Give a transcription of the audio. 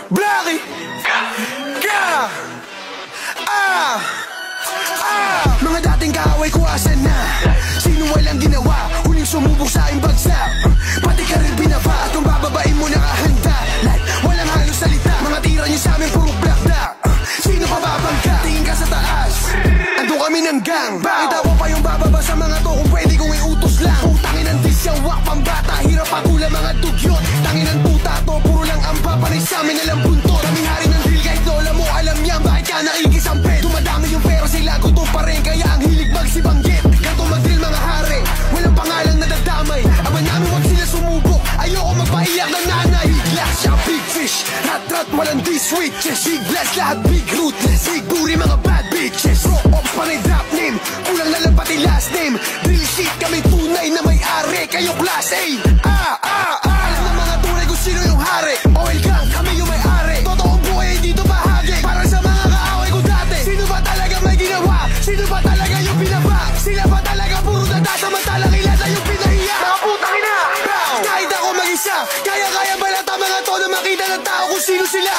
Blackie Ka Mga dating kaaway ko asan na? Sino walang ginawa? Huling sumubok sa aking bagsak. Pati ka rin binaba at kung bababain mo nakahanda. Like walang halos salita. Mga tira niyo sa amin puro blakda. Sino pa babangka? Tingin ka sa taas, ando kami ng gang. Bakit ako pa yung bababa sa mga to kung pwede kong iutos lang? Putangin ang disyawak pambata. Hirap pagula mga dugyot. Tangin ang puta to, puro lang ang papanay sa amin alam buntot. Kaming hari ng drill kahit lola mo alam yan. Bakit ka nakikisampet? Dumadami yung pero sila gutom pa rin. Kaya ang hilig magsibanggit. Ganto mag-drill mga hari, walang pangalang nadadamay. Aba namin wag sila sumubok. Ayoko magpaiyak ng nanay. Glass siya big fish, rat walang D-switches. Big blast lahat big ruthless. Big booty mga bad bitches. Bro off panay drop name, kulang na lang pati last name. Drill shit kami tunay na may-ari. Kayo class A. Alam ng mga tunay kung sino yung hari. Oil gang, kami yung may-ari. Totoong buhay dito bahagi. Para sa mga kaaway ko dati. Sino ba talaga may ginawa? Sino ba talaga yung binaba? Sila ba talaga puro dada? Samantalang ilan na yung pinahiya? Mga putang ina! Kahit ako mag-isa, kaya-kaya ba lahat ang mga to na makita ng tao kung sino sila?